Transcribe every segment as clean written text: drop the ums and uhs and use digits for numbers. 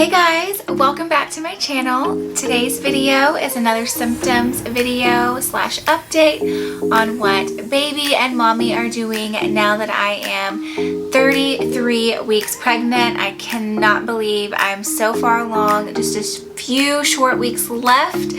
Hey guys, welcome back to my channel. Today's video is another symptoms video slash update on what baby and mommy are doing now that I am 33 weeks pregnant. I cannot believe I'm so far along, just a few short weeks left,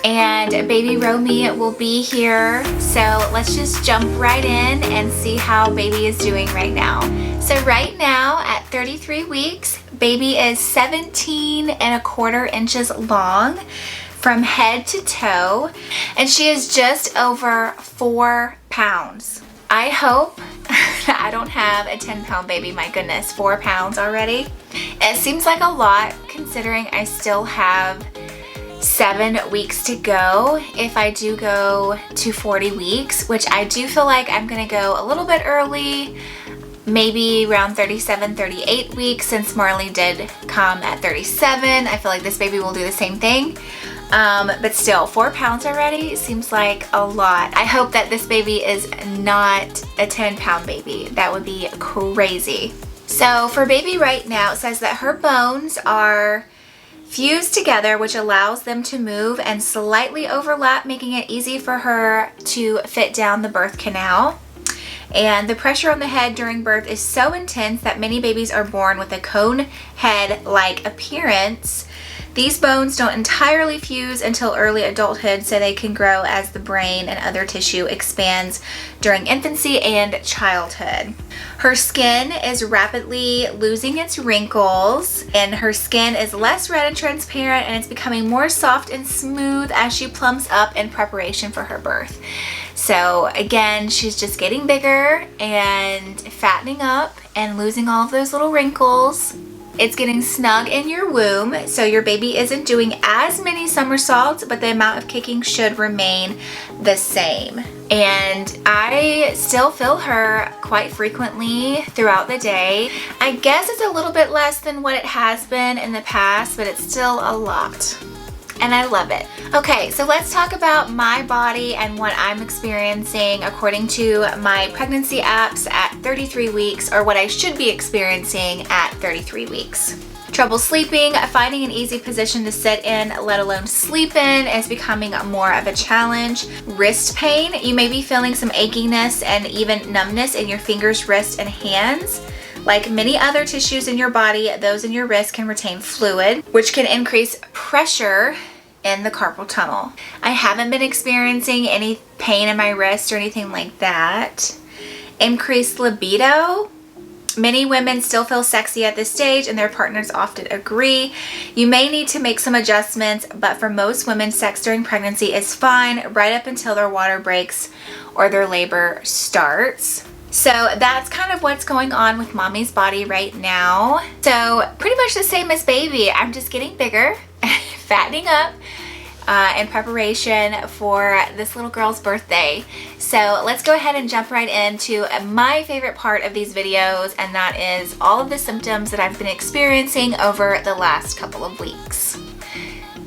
and baby Romy will be here. So let's just jump right in and see how baby is doing right now. So right now at 33 weeks, baby is 17¼ inches long from head to toe, and she is just over 4 pounds. I hope I don't have a 10-pound baby. My goodness, 4 pounds already. It seems like a lot considering I still have 7 weeks to go if I do go to 40 weeks, which I do feel like I'm gonna go a little bit early, maybe around 37, 38 weeks, since Marley did come at 37. I feel like this baby will do the same thing. But still, 4 pounds already seems like a lot. I hope that this baby is not a 10-pound baby. That would be crazy. So for baby right now, it says that her bones are fused together, which allows them to move and slightly overlap, making it easy for her to fit down the birth canal. And the pressure on the head during birth is so intense that many babies are born with a cone head-like appearance. These bones don't entirely fuse until early adulthood, so they can grow as the brain and other tissue expands during infancy and childhood. Her skin is rapidly losing its wrinkles, and her skin is less red and transparent, and it's becoming more soft and smooth as she plumps up in preparation for her birth. So again, she's just getting bigger and fattening up and losing all of those little wrinkles. It's getting snug in your womb, so your baby isn't doing as many somersaults, but the amount of kicking should remain the same. And I still feel her quite frequently throughout the day. I guess it's a little bit less than what it has been in the past, but it's still a lot. And I love it. Okay, so let's talk about my body and what I'm experiencing according to my pregnancy apps at 33 weeks, or what I should be experiencing at 33 weeks. Trouble sleeping, finding an easy position to sit in, let alone sleep in, is becoming more of a challenge. Wrist pain, you may be feeling some achiness and even numbness in your fingers, wrists, and hands. Like many other tissues in your body, those in your wrist can retain fluid, which can increase pressure in the carpal tunnel. I haven't been experiencing any pain in my wrist or anything like that. Increased libido. Many women still feel sexy at this stage, and their partners often agree. You may need to make some adjustments, but for most women, sex during pregnancy is fine right up until their water breaks or their labor starts. So that's kind of what's going on with mommy's body right now. So pretty much the same as baby. I'm just getting bigger, fattening up in preparation for this little girl's birthday. So let's go ahead and jump right into my favorite part of these videos, and that is all of the symptoms that I've been experiencing over the last couple of weeks.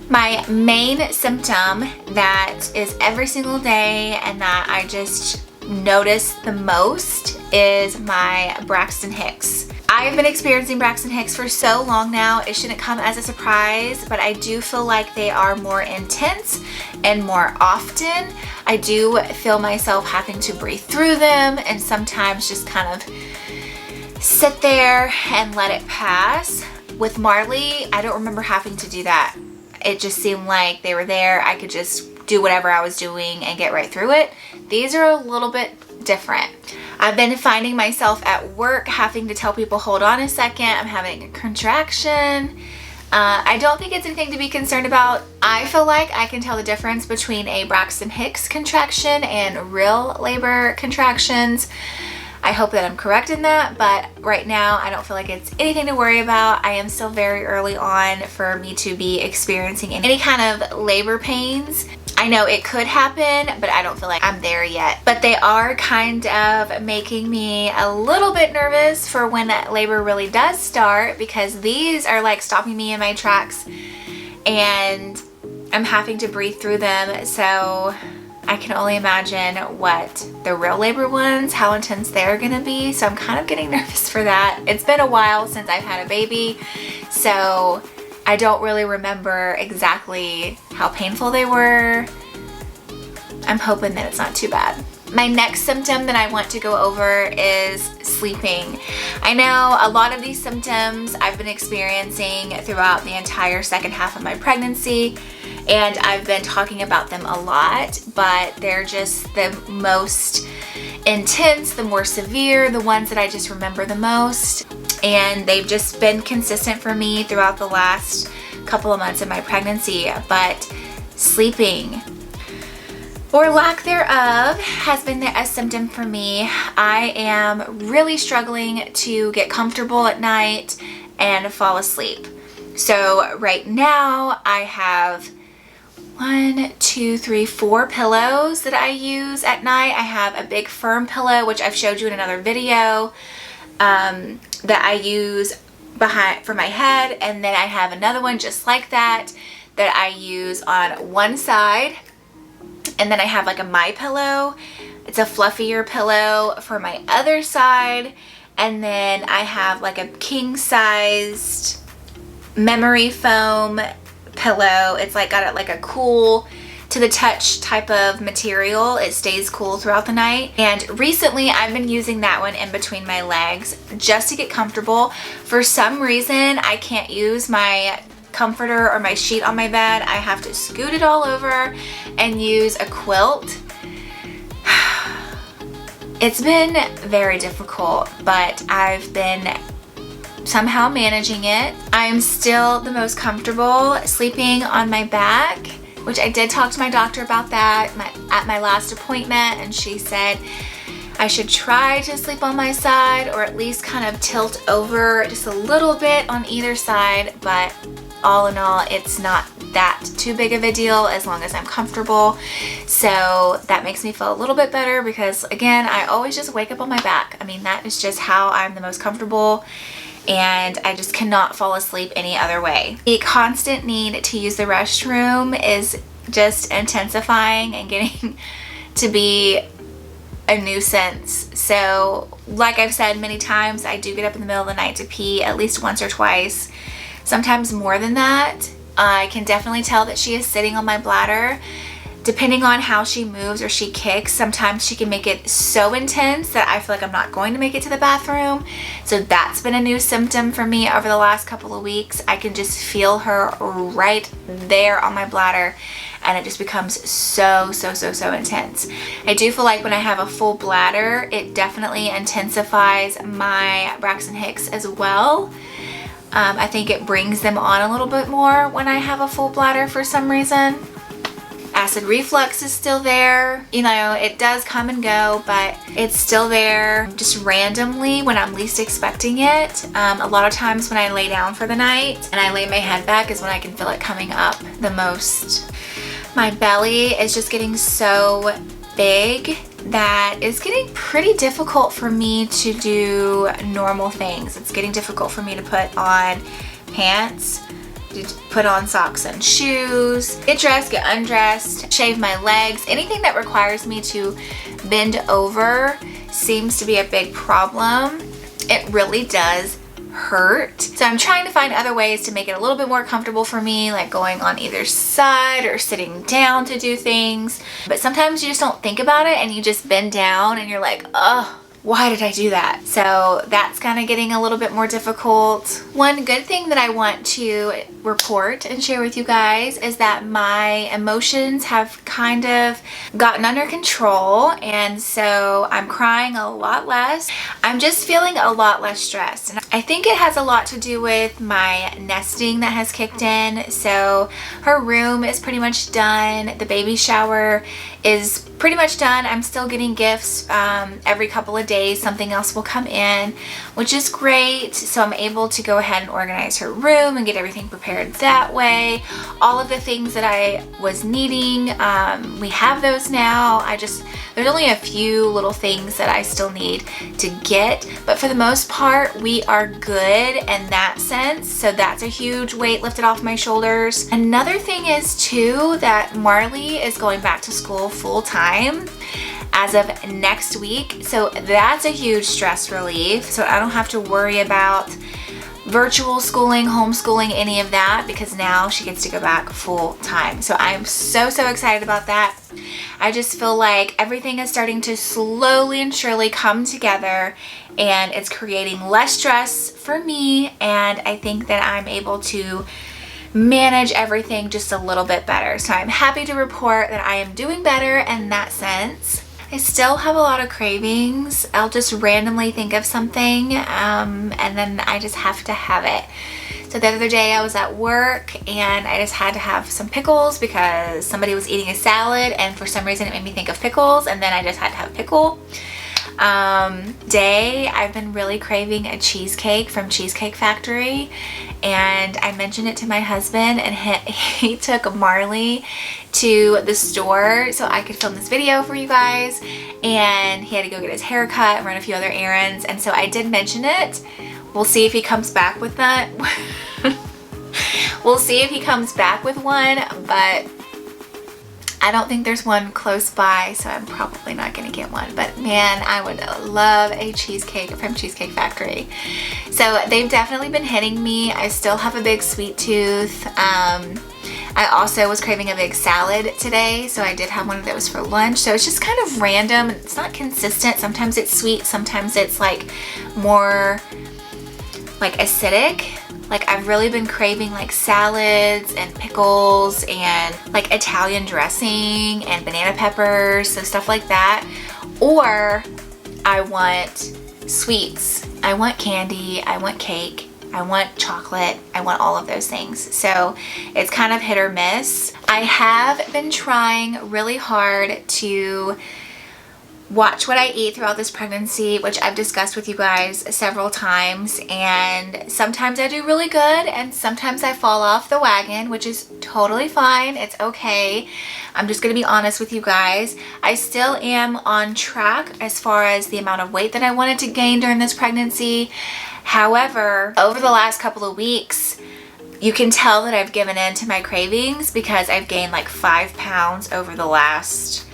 My main symptom that is every single day and that I just notice the most is my Braxton Hicks. I've been experiencing Braxton Hicks for so long now, it shouldn't come as a surprise, but I do feel like they are more intense and more often. I do feel myself having to breathe through them and sometimes just kind of sit there and let it pass. With Marley, I don't remember having to do that. It just seemed like they were there. I could just do whatever I was doing and get right through it. These are a little bit different. I've been finding myself at work having to tell people, hold on a second, I'm having a contraction. I don't think it's anything to be concerned about. I feel like I can tell the difference between a Braxton Hicks contraction and real labor contractions. I hope that I'm correct in that, but right now I don't feel like it's anything to worry about. I am still very early on for me to be experiencing any kind of labor pains. I know it could happen, but I don't feel like I'm there yet. But they are kind of making me a little bit nervous for when that labor really does start, because these are like stopping me in my tracks and I'm having to breathe through them. So I can only imagine what the real labor ones, how intense they're gonna be. So I'm kind of getting nervous for that. It's been a while since I've had a baby, so I don't really remember exactly how painful they were. I'm hoping that it's not too bad. My next symptom that I want to go over is sleeping. I know a lot of these symptoms I've been experiencing throughout the entire second half of my pregnancy, and I've been talking about them a lot, but they're just the most intense, the more severe, the ones that I just remember the most, and they've just been consistent for me throughout the last couple of months of my pregnancy. But sleeping, or lack thereof, has been a symptom for me. I am really struggling to get comfortable at night and fall asleep. So right now I have 4 pillows that I use at night. I have a big firm pillow, which I've showed you in another video, that I use for my head, and then I have another one just like that I use on one side. And then I have like a My Pillow. It's a fluffier pillow for my other side. And then I have like a king-sized memory foam pillow. It's like got like a cool to the touch type of material. It stays cool throughout the night. And recently I've been using that one in between my legs just to get comfortable. For some reason, I can't use my comforter or my sheet on my bed. I have to scoot it all over and use a quilt. It's been very difficult, but I've been somehow managing it. I'm still the most comfortable sleeping on my back, which I did talk to my doctor about that at my last appointment, and she said I should try to sleep on my side, or at least kind of tilt over just a little bit on either side. But all in all, it's not that too big of a deal as long as I'm comfortable. So that makes me feel a little bit better, because again, I always just wake up on my back. I mean, that is just how I'm the most comfortable, and I just cannot fall asleep any other way. The constant need to use the restroom is just intensifying and getting to be a nuisance. So like I've said many times, I do get up in the middle of the night to pee at least once or twice, sometimes more than that. I can definitely tell that she is sitting on my bladder. Depending on how she moves or she kicks, sometimes she can make it so intense that I feel like I'm not going to make it to the bathroom. So that's been a new symptom for me over the last couple of weeks. I can just feel her right there on my bladder, and it just becomes so intense. I do feel like when I have a full bladder, it definitely intensifies my Braxton Hicks as well. I think it brings them on a little bit more when I have a full bladder for some reason. Acid reflux is still there. You know, it does come and go, but it's still there just randomly when I'm least expecting it. A lot of times when I lay down for the night and I lay my head back is when I can feel it coming up the most. My belly is just getting so big that it's getting pretty difficult for me to do normal things. It's getting difficult for me to put on pants, to put on socks and shoes, get dressed, get undressed, shave my legs. Anything that requires me to bend over seems to be a big problem. It really does hurt. So I'm trying to find other ways to make it a little bit more comfortable for me, like going on either side or sitting down to do things. But sometimes you just don't think about it and you just bend down and you're like, oh, why did I do that? So that's kind of getting a little bit more difficult. One good thing that I want to report and share with you guys is that my emotions have kind of gotten under control, and so I'm crying a lot less. I'm just feeling a lot less stressed, and I think it has a lot to do with my nesting that has kicked in. So her room is pretty much done. The baby shower is pretty much done. I'm still getting gifts every couple of days. Something else will come in, which is great. So I'm able to go ahead and organize her room and get everything prepared that way. All of the things that I was needing, we have those now. There's only a few little things that I still need to get, but for the most part, we are are good in that sense. So that's a huge weight lifted off my shoulders. Another thing is too that Marley is going back to school full time as of next week. So that's a huge stress relief. So I don't have to worry about virtual schooling, homeschooling, any of that, because now she gets to go back full time. So I'm so excited about that. I just feel like everything is starting to slowly and surely come together, and it's creating less stress for me, and I think that I'm able to manage everything just a little bit better. So I'm happy to report that I am doing better in that sense. I still have a lot of cravings. I'll just randomly think of something and then I just have to have it. So the other day I was at work and I just had to have some pickles because somebody was eating a salad and for some reason it made me think of pickles, and then I just had to have a pickle. I've been really craving a cheesecake from Cheesecake Factory, and I mentioned it to my husband, and he took Marley to the store so I could film this video for you guys, and he had to go get his hair cut and run a few other errands, and so I did mention it. We'll see if he comes back with that. We'll see if he comes back with one, but I don't think there's one close by, so I'm probably not gonna get one. But man, I would love a cheesecake from Cheesecake Factory. So they've definitely been hitting me. I still have a big sweet tooth. I also was craving a big salad today, so I did have one of those for lunch. So it's just kind of random. It's not consistent. Sometimes it's sweet, sometimes it's like more like acidic. Like I've really been craving like salads and pickles and like Italian dressing and banana peppers, so stuff like that. Or I want sweets. I want candy, I want cake, I want chocolate, I want all of those things. So it's kind of hit or miss. I have been trying really hard to watch what I eat throughout this pregnancy, which I've discussed with you guys several times, and sometimes I do really good and sometimes I fall off the wagon, which is totally fine. It's okay. I'm just gonna be honest with you guys. I still am on track as far as the amount of weight that I wanted to gain during this pregnancy. However, over the last couple of weeks, you can tell that I've given in to my cravings because I've gained like 5 pounds over the last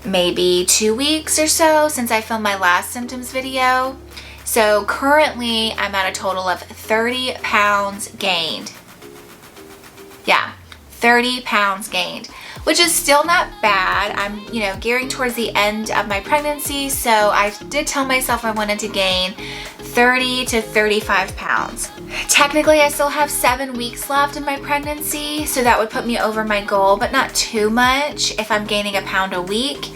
maybe 2 weeks or so since I filmed my last symptoms video. So currently I'm at a total of 30 pounds gained. Yeah, 30 pounds gained, which is still not bad. I'm, you know, gearing towards the end of my pregnancy, so I did tell myself I wanted to gain 30 to 35 pounds. Technically, I still have 7 weeks left in my pregnancy, so that would put me over my goal, but not too much if I'm gaining a pound a week.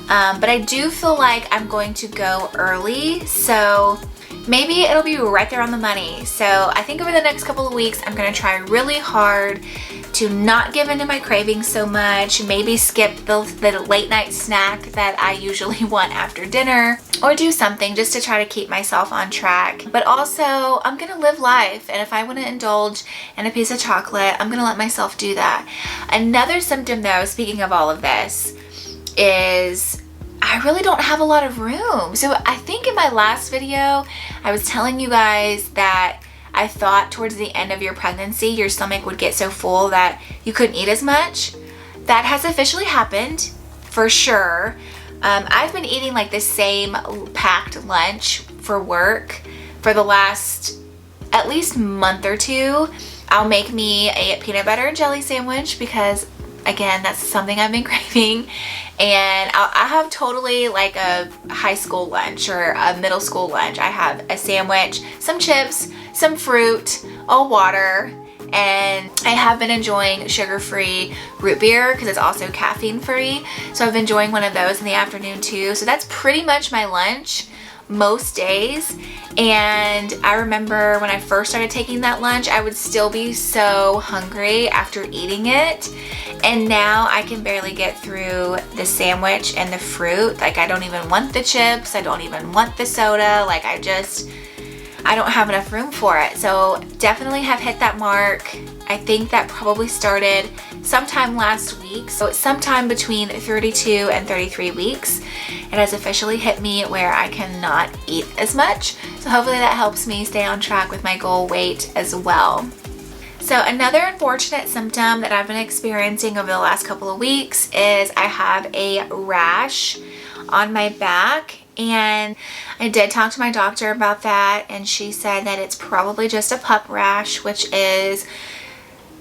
But I do feel like I'm going to go early, so maybe it'll be right there on the money. So I think over the next couple of weeks, I'm gonna try really hard to not give into my cravings so much, maybe skip the late night snack that I usually want after dinner, or do something just to try to keep myself on track. But also, I'm gonna live life, and if I wanna indulge in a piece of chocolate, I'm gonna let myself do that. Another symptom though, speaking of all of this, is I really don't have a lot of room. So I think in my last video, I was telling you guys that I thought towards the end of your pregnancy, your stomach would get so full that you couldn't eat as much. That has officially happened, for sure. I've been eating like the same packed lunch for work for the last at least month or two. I'll make me a peanut butter and jelly sandwich because, again, that's something I've been craving. And I have totally like a high school lunch or a middle school lunch. I have a sandwich, some chips, some fruit, a water, and I have been enjoying sugar-free root beer because it's also caffeine-free. So I've been enjoying one of those in the afternoon too. So that's pretty much my lunch most days. And I remember when I first started taking that lunch, I would still be so hungry after eating it. And now I can barely get through the sandwich and the fruit. Like I don't even want the chips. I don't even want the soda. Like I don't have enough room for it. So definitely have hit that mark. I think that probably started sometime last week. So it's sometime between 32 and 33 weeks. It has officially hit me where I cannot eat as much. So hopefully that helps me stay on track with my goal weight as well. So another unfortunate symptom that I've been experiencing over the last couple of weeks is I have a rash on my back. And I did talk to my doctor about that, and she said that it's probably just a pup rash, which is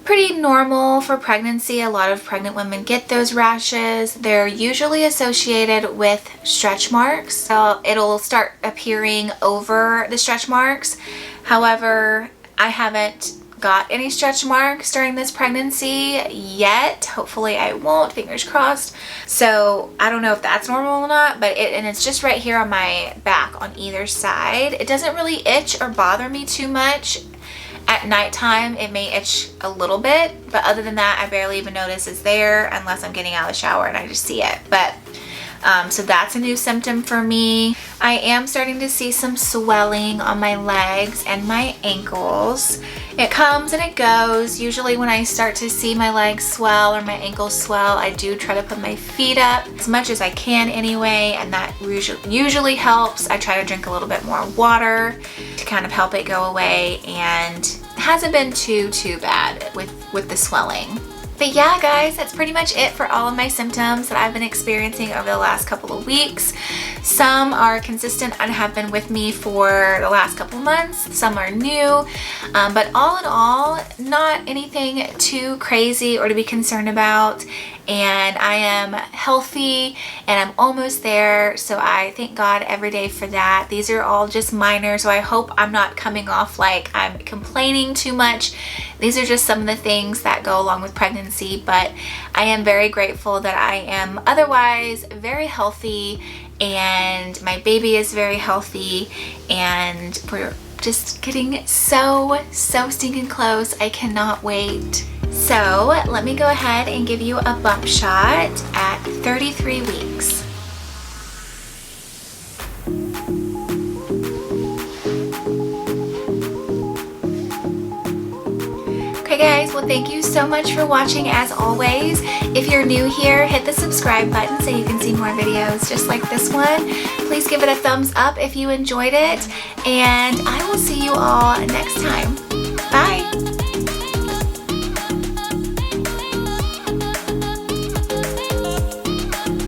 pretty normal for pregnancy. A lot of pregnant women get those rashes. They're usually associated with stretch marks, so it'll start appearing over the stretch marks. However, I haven't got any stretch marks during this pregnancy yet. Hopefully I won't, fingers crossed. So I don't know if that's normal or not, but it's just right here on my back on either side. It doesn't really itch or bother me too much. At nighttime it may itch a little bit, but other than that I barely even notice it's there unless I'm getting out of the shower and I just see it. But so that's a new symptom for me. I am starting to see some swelling on my legs and my ankles. It comes and it goes. Usually when I start to see my legs swell or my ankles swell, I do try to put my feet up as much as I can anyway, and that usually helps. I try to drink a little bit more water to kind of help it go away, and it hasn't been too bad with the swelling. But yeah, guys, that's pretty much it for all of my symptoms that I've been experiencing over the last couple of weeks. Some are consistent and have been with me for the last couple of months. Some are new, but all in all, not anything too crazy or to be concerned about. And I am healthy and I'm almost there, so I thank God every day for that. These are all just minor, so I hope I'm not coming off like I'm complaining too much. These are just some of the things that go along with pregnancy, but I am very grateful that I am otherwise very healthy and my baby is very healthy, and we're just getting so stinking close. I cannot wait. So let me go ahead and give you a bump shot at 33 weeks. Okay guys, well thank you so much for watching as always. If you're new here, hit the subscribe button so you can see more videos just like this one. Please give it a thumbs up if you enjoyed it, and I will see you all next time. Bye!